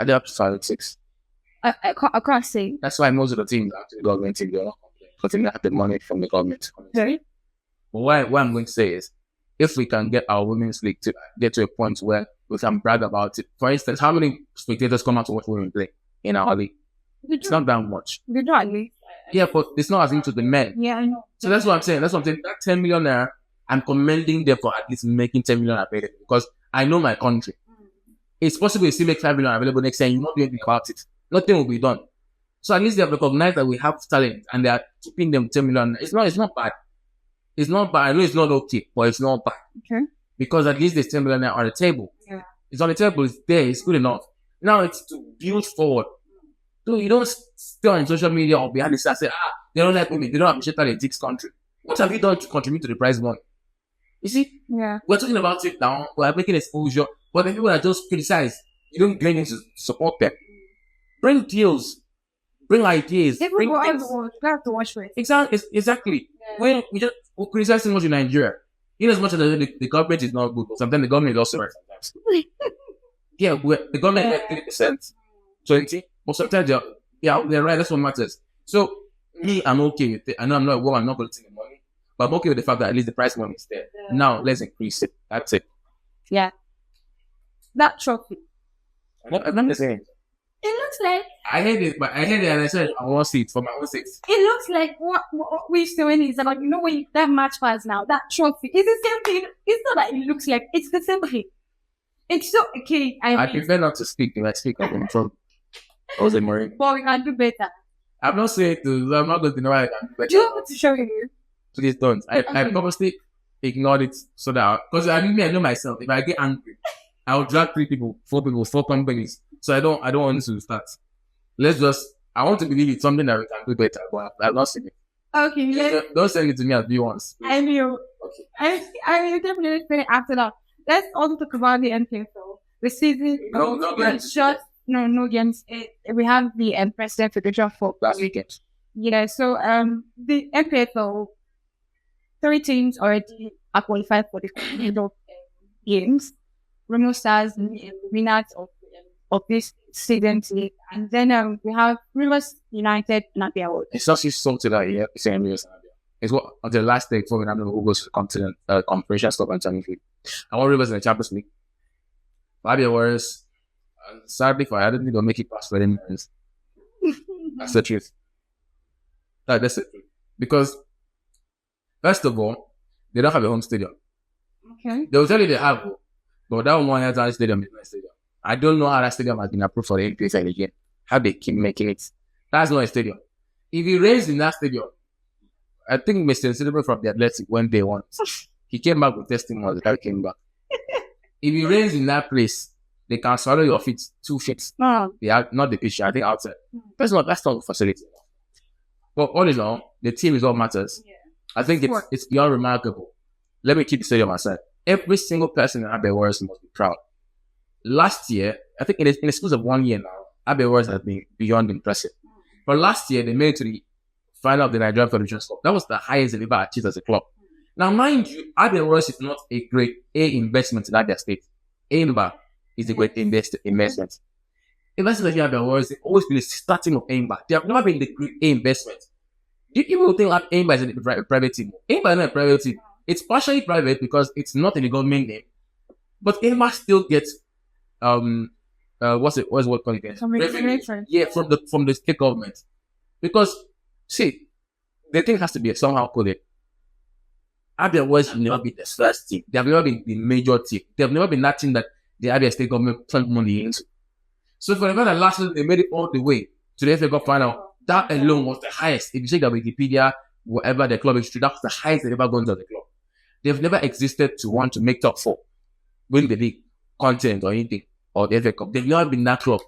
do up to 6. I can't say. That's why most of the teams are to the government team, because they have the money from the government. Sorry? But what I'm going to say is, if we can get our women's league to get to a point where we can brag about it. For instance, how many spectators come out to watch women play in our league? It's not that much. They do at least. Yeah, but it's not as into the men. Yeah, I know. So that's what I'm saying. That 10 million naira, I'm commending them for at least making 10 million available because I know my country. It's possible to still make 5 million available next year and you not do anything about it. Nothing will be done. So at least they have recognized that we have talent and they are keeping them 10 million. It's not bad. It's not bad. I know it's not okay, but it's not bad. Okay. Because at least there's 10 million on the table. Yeah. It's on the table, it's there, it's good enough. Now it's to build forward. So you don't stay on social media or behind the scenes and say, they don't like women, they don't appreciate how they take country. What have you done to contribute to the prize money? You see? Yeah. We're talking about it now, we're making exposure, but the people that just criticize, you don't bring in to support them. Bring deals, bring ideas. They bring have to watch for it. Exactly. Yeah. When we just criticize so much in Nigeria, in as much as the government is not good, but sometimes the government is also right. Sometimes. Yeah, the government is 3%, 20%, but sometimes they're right. That's what matters. So me, I'm okay with it. I know I'm not a woman, I'm not going to take the money, but I'm okay with the fact that at least the price money is there. Yeah. Now let's increase it. That's it. Yeah. That trophy. I'm not saying. It looks like I hate it, and I said I want it for my own sake. It looks like what we used to win is about when that match pass now, that trophy. It's the same thing. It's not that it looks like it's the same thing. It's so okay. I prefer not to speak if I speak up in front. Jose Mourinho. But we can do better. I'm not saying I'm not going to deny I can do better. Do you want me to show you? Please don't. I purposely ignored it so that because I know myself. If I get angry, I'll drag 3 people, 4 people, 4 companies. So I don't want to start. I want to believe it's something that we can do better, but I've not seen it. Okay. Don't send it to me as you want. I will. Okay. I will definitely say it after that. Let's also talk about the NPFL. The season. No games. No games. We have the President Federation for last weekend. Yeah. So the NPFL, 3 teams already are qualified for the games. Remo Stars, winners of this season, and then we have Rivers United and Abia World. It's not just something like same Rivers and Abia. It's what until the last day before we have who goes to the continent Confederation Cup and Champions League. I want Rivers in the Champions League. Abia Warriors, sadly for I don't think they'll make it past 20 minutes. That's the truth. That's the truth. Because first of all, they don't have a home stadium. Okay. They'll tell you they have, but that one has stadium is my stadium. I don't know how that stadium has been approved for the NPSL again. How they keep making it. That's not a stadium. If he raised in that stadium, I think Mr. Silver from the Athletic when they won, he came back with testimonials that he came back. If he raised in that place, they can swallow your feet 2 feet. They are not the pitch, I think outside. That's not the facility. But all in all, the team is what matters. Yeah. I think it's beyond remarkable. Let me keep the stadium aside. Every single person in Abia Warriors must be proud. Last year, I think in the schools of 1 year now, Abia Warriors has been beyond impressive. But last year, they made it to the final of the Nigerian Federation Cup. That was the highest they've ever achieved as a club. Now, mind you, Abia Warriors is not a great investment in Abia State. Aimba is a great investment. Investment in Abia Warriors has always been the starting of Aimba. They have never been the great investment. People think that Aimba is a private team. Aimba is not a private team. It's partially private because it's not in the government name. But Aimba still gets what's what called again? Yeah, from the state government. Because see, the thing has to be somehow called it. Abia Warriors have never been the first team. They have never been the major team. They have never been that team that the Abia state government plunged money into. So for the fact that last season they made it all the way to the FA Cup final, that alone was the highest. If you check that Wikipedia, whatever the club is true, that's the highest they've ever gone to the club. They've never existed to want to make top 4, win the league, content or anything, or the FA Cup. They've never been that club.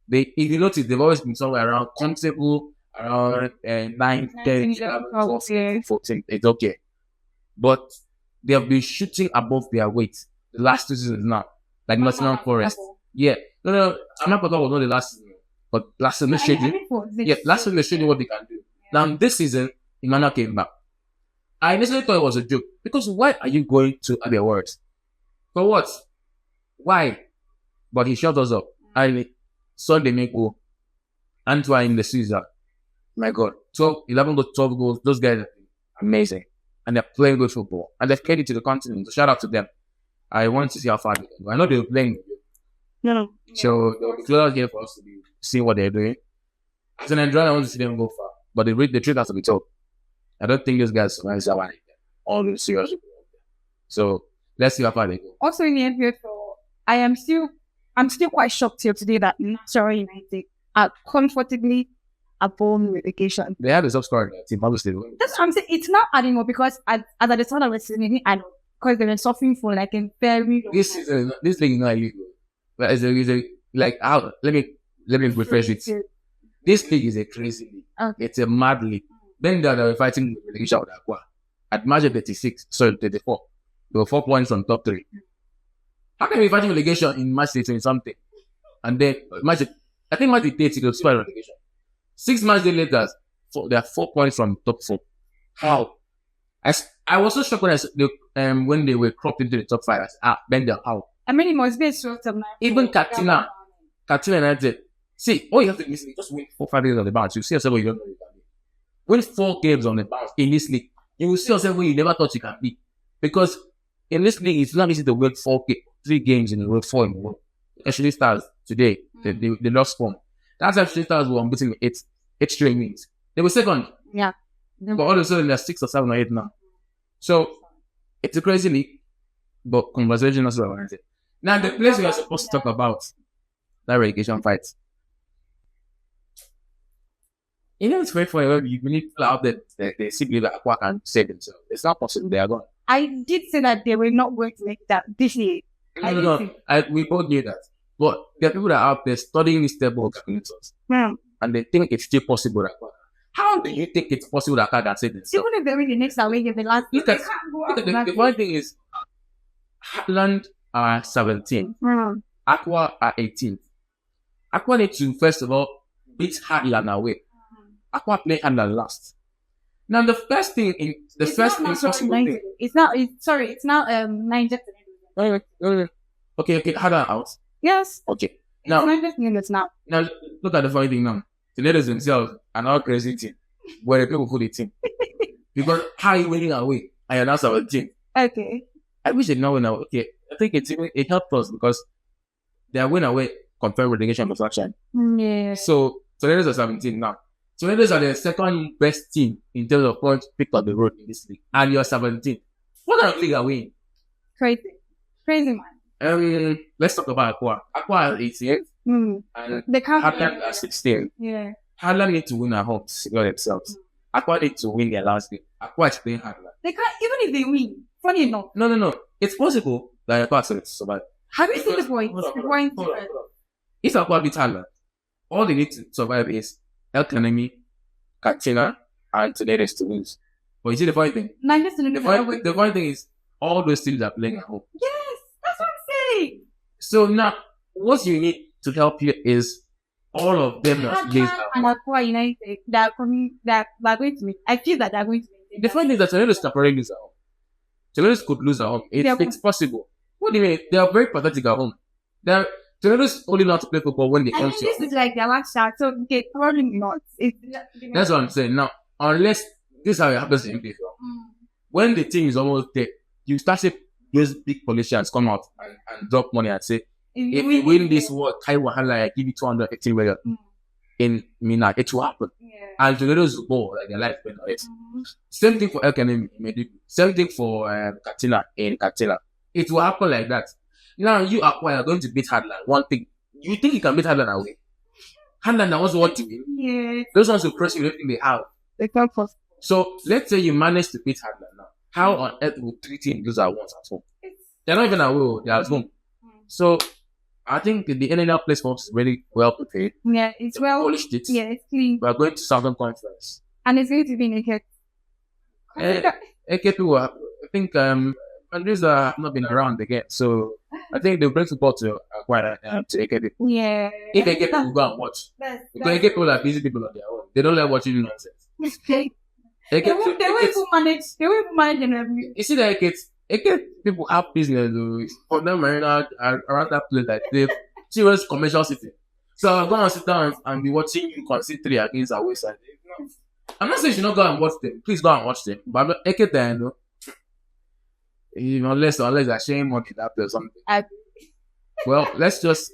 If you notice, they've always been somewhere around comfortable, around 9, 10, 11, 14. It's okay. But they have been shooting above their weight the last 2 seasons now, like Nottingham Forest. Yeah. No, I'm not talking about not the last season, but last season they showed you. Yeah, last season they showed you what they can do. Now this season, Emmanuel came back. I initially thought it was a joke because why are you going to Abia Warriors? For what? Why? But he shut us up. I saw they make goal. Antwerp in the season. My God, 11 goals, 12 goals. Those guys are amazing, and they're playing good football, and they've carried it to the continent. So shout out to them. I want to see how far they can go. I know they're playing. No. So they'll be clear here for us to be seeing what they're doing. As an Nigerian, I want to see them go far, but the truth has to be told. I don't think those guys survive that all the serious. So let's see how far they go. Also in the NWFL, I'm still quite shocked here today that Nigerian United are comfortably above relegation. They have a top scorer team, obviously. That's what I'm saying. It's not adding up because as at the start of the season, I know because they were suffering for like a very long this season. This league is not illegal. But it's a like how let me refresh it. This league is a crazy league. Okay. It's a mad league. Then they were fighting relegation with Aqua at March 36, sorry 34. They were 4 points from top 3. How can we be fighting relegation in March 20 something? And then I think March 30 they'll spell relegation. 6 months later, they are 4 points from top 4. How? I was so shocked when they were cropped into the top 5. I said, Bender, how? I mean, it must be a sort of even Katina United. See, all you have to do is just win 4-5 games on the bounce. You see yourself where you don't know you can be. Win 4 games on the bounce in this league. You will see yourself where you never thought you can be. Because in this league, it's not easy to win 3 games in a row, 4 in a row. Actually, Stars today, they lost form. That's actually Stars were unbeaten with 8 straight wins. They were second. Yeah. But all of a sudden, they're 6 or 7 or 8 now. So, it's a crazy league. But conversation also about it. Now, the place we are supposed to talk about, that relegation fight. You know, it's very funny when you need people out there, they see people that Aqua can save themselves. It's not possible, they are gone. I did say that they were not going to make that this year. No. We both knew that. But there are people that are out there studying these table calculators. And they think it's still possible that Aqua. How do you think it's possible that Aqua can save themselves? Even if they're in the next away game, the last look at the one thing is, Heartland are 17. Aqua are 18. Aqua need to first of all beat Heartland away. Aqua play Heartland last. Now the first thing possible thing. It's now 9 just. Okay, Heartland out. Yes. Okay. Now it's now. Now look at the funny thing now. The ladies themselves are not crazy team. Where the people put the team. Because how are you winning away? I are now 17. Okay. I wish they know now. Okay, I think it helped us because they are win away compared with relegation construction. Yeah. So Tornadoes are 17 now. Tornadoes are the second best team in terms of points picked on the road in this league, and you're 17. What kind of league are we in? Crazy man. Let's talk about Aqua. Aqua are 18, and they can't. Heartland are 16. Yeah. Heartland need to win at home to secure themselves. Aqua need to win their last game. Aqua is playing Heartland. They can't even if they win. Funny enough. No. It's possible that Aqua will survive. Have you seen the point? If Aqua beat Heartland, all they need to survive is El Kanemi, Katina, and Tornadoes to lose. But you see the funny thing? The funny thing is, all those teams are playing at home. Yes, that's what I'm saying. So now, what you need to help you is all of them must place out. And Aqua United, that are going to win. I feel that they're going to win. The funny thing is that Tornadoes can probably lose at home. Tornadoes could lose at home. It's possible. What do you mean? They are very pathetic at home. Tornadoes only know how to play football when they I mean, empty. this is like their last shot, so okay, probably not. That's what I'm saying. Now, unless this is how it happens in NWFL. When the team is almost there, you start seeing those big politicians come out and drop money and say, if you win this war, Taiwo I give you 215 million in Mina. It will happen. Yeah. And Tornadoes will go like their life depends on it. Same thing for LKN in same thing for Katina in Katina. It will happen like that. Now you are going to beat Hadland. One thing, you think you can beat Hadland away? Hadland wants what to win. Yeah. Those ones who press you, everything they have. They can't possible. So let's say you manage to beat Hadland now. How on earth will 3 teams lose at once at home? They're not even away, they're at home. So I think the NNL plays for us really well prepared. Yeah, it's well polished it. Yeah, it's clean. We're going to Southern Conference. And it's going to be naked. AK people, I think countries have not been around again. So I think they'll bring support to acquire to AK people. Yeah. If AK people go and watch. Because AK people are busy people on their own. They don't like watching nonsense. They won't even manage the revenue. You see that AK people have business for them around that place like they serious commercial city. So I'm going to sit down and be watching you concede 3 against our wayside. I'm not saying you should not go and watch them. Please go and watch them. But I'm not AK there, unless they're sharing money that or something. Well, let's just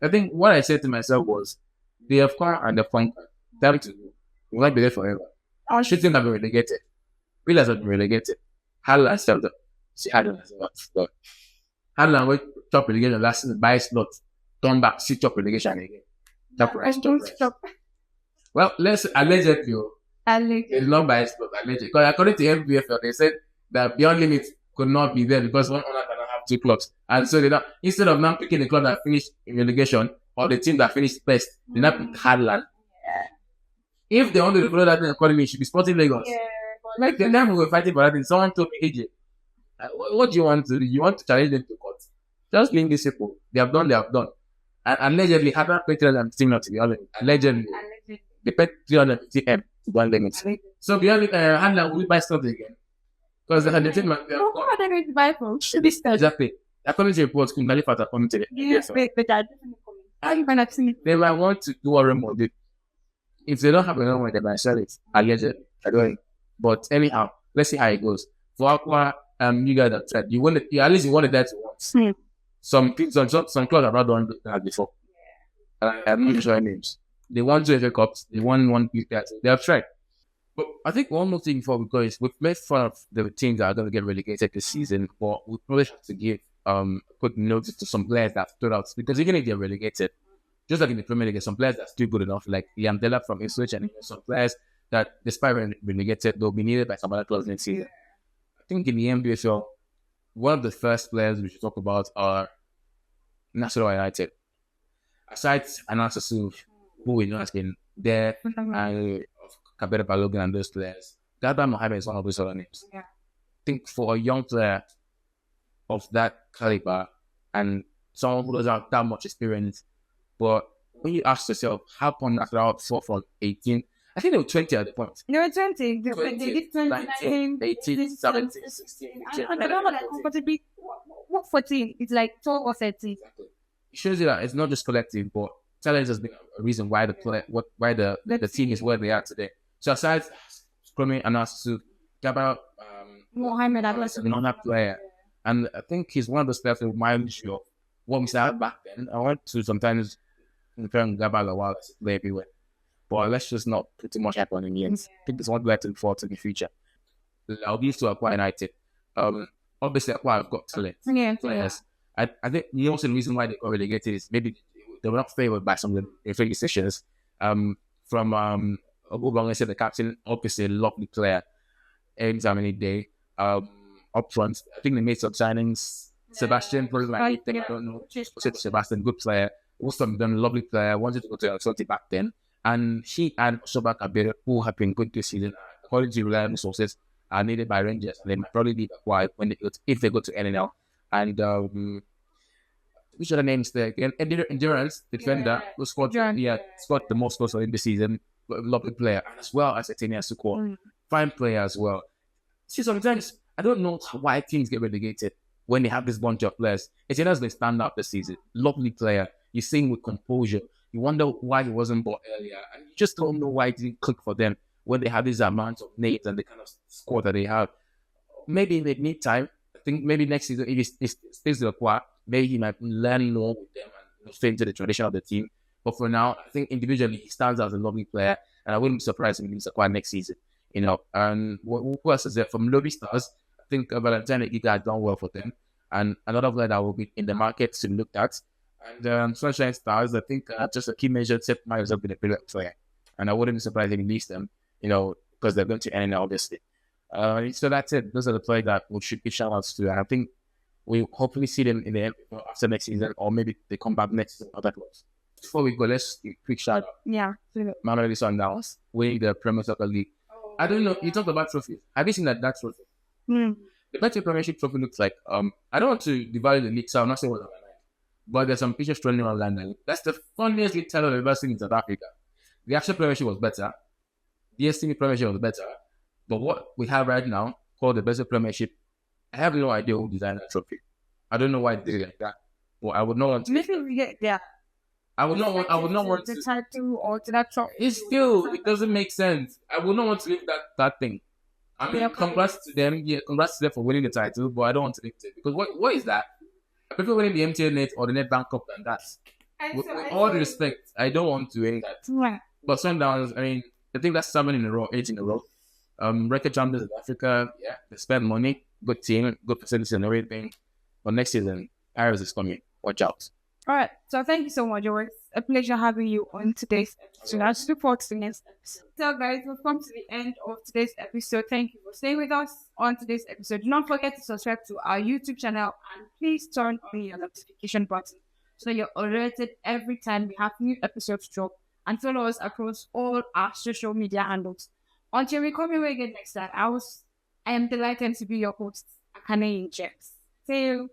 I think what I said to myself was the FCAR and the Falcons, time to go. We might be there forever. Shooting have been relegated. Pillars have been relegated. Hadland stepped up. See, Hadland has not. Hadland went top relegation last season, buy slot, turn back, see top relegation again. Top price. Well, let's allegedly. It's not by slot, allegedly. Because according to NWFL, they said that Beyond Limit could not be there because one owner cannot have 2 clubs. And so they now, instead of now picking the club that finished in relegation or the team that finished best, they now pick Hadland. If they want to follow that economy, it should be Sporting Lagos. Yeah, like the time we were fighting for that thing, someone told me, AJ, what do you want to do? You want to challenge them to court? Just being this simple. They have done. And allegedly, Hadland paid 350 million to be honest. Allegedly. They paid 350 M to one limit. So beyond Hadland, will we buy something again? Because the team, what are they going to buy from? Should be stuff. Exactly. According to reports, Kungali Fata commented. Yes, but they are definitely coming. They might want to do a remote. If they don't have enough money, they might sell it. Allegedly. But anyhow, let's see how it goes. For Aqua, you guys have tried. At least you wanted that once. Some clubs have not done that before. I'm not sure names. They won 2 FA Cups. They won 1 PPS. They have tried. But I think one more thing before we go is we've made fun of the teams that are going to get relegated this season, but we probably have to give good notice to some players that stood out. Because even if they're relegated, just like in the Premier League, there's some players that are still good enough, like Yandela from Ipswich, and some players that, despite being relegated, they'll be needed by some other clubs next season. I think in the NWFL, one of the first players we should talk about are National United. Aside Anasasu, who we know has been there, and Kabera Balogun and those players, Gada Mohammed is one of those other names. I think for a young player of that caliber and someone who doesn't have that much experience, but when you ask yourself, how come National 4 from 18? I think they were 20 at the point. They were 20. They did 20, 19, 18, 17, 16. I don't know that comfortably. What 14? It's like 12 or 13. Exactly. It shows you that it's not just collective, but talent has been a reason why the team is where they are today. So aside Scrummy and Anasu, Gabba Mohammed is another player. And I think he's one of those players who reminds you of what we said back then. I want to sometimes compare Gabba Lawal as a player everywhere. But let's just not put too much effort on him yet. I think there's one player to look forward to in the future. I'll be used to Aqua United. Obviously, Aqua have got talent. Players. I think the also the reason why they got relegated is maybe they were not favored by some of the referee decisions. From Obama said the captain, obviously a lovely player. Anytime, any day. Up front, I think they made some signings. Sebastian, probably I don't know. Sebastian, good player. Also done a lovely player. Wanted to go to something back then. And he and Soba Kabir, who have been good this season, according to reliable sources, are needed by Rangers. They might probably be acquired if they go to NNL. And which are the names there again? Endurance defender who scored scored the most goals in the season. Lovely player, and as well as Etenia Sukor, fine player as well. See, sometimes I don't know why teams get relegated when they have this bunch of players. Etenia's been stand up this season. Lovely player. You see him with composure. You wonder why he wasn't bought earlier, and you just don't know why it didn't click for them when they have this amount of names and the kind of squad that they have. Maybe they need time. I think maybe next season, if he stays to the quad, maybe he might learn more with them and fit into the tradition of the team. But for now, I think individually he stands out as a lovely player, and I wouldn't be surprised if he's acquired next season. And who else is there from Lobby Stars? I think Valentine Giga had done well for them, and another player that will be in the market to look at. And Sunshine Stars, I think just a key measure, Seth Myers has been a brilliant player, and I wouldn't be surprised if he leaves them, because they're going to end obviously. So that's it. Those are the players that we should give shout outs to. And I think we hopefully see them in the after next season, or maybe they come back next season. Other clubs. Before we go, let's do a quick shout out. Yeah. Mamelodi Sundowns winning the Premier Soccer League. I don't know. You talked about trophies. Have you seen that trophy? The Betway Premiership trophy looks like. I don't want to devalue the league, so I'm not saying what's on my mind. But there's some pictures trending online. And that's the funniest league title I've ever seen in South Africa. The actual Premiership was better. The STV Premiership was better. But what we have right now, called the Betway Premiership, I have no idea who designed that trophy. I don't know why they did it like that. But I would not want to. Maybe we get there. I would not want the title or to that trophy. It doesn't make sense. I would not want to leave that thing. I mean, congrats to them. Yeah, congrats to them for winning the title, but I don't want to leave it because what is that? I prefer winning the MTN Net or the Netbank Cup than that. With all the respect, I don't want to win that. Right. But Sundowns, I mean, I think that's 7 in a row, 8 in a row. Record champions of Africa, yeah, they spend money, good team, good facilities and everything. But next season, Arrows is coming. Watch out. All right. So thank you so much. It was a pleasure having you on today's episode. I look forward to the next episode. So guys, we've come to the end of today's episode. Thank you for staying with us on today's episode. Do not forget to subscribe to our YouTube channel and please turn on your notification button so you're alerted every time we have new episodes drop, and follow us across all our social media handles. Until we come here again next time, I am delighted to be your host, Akane James. See you.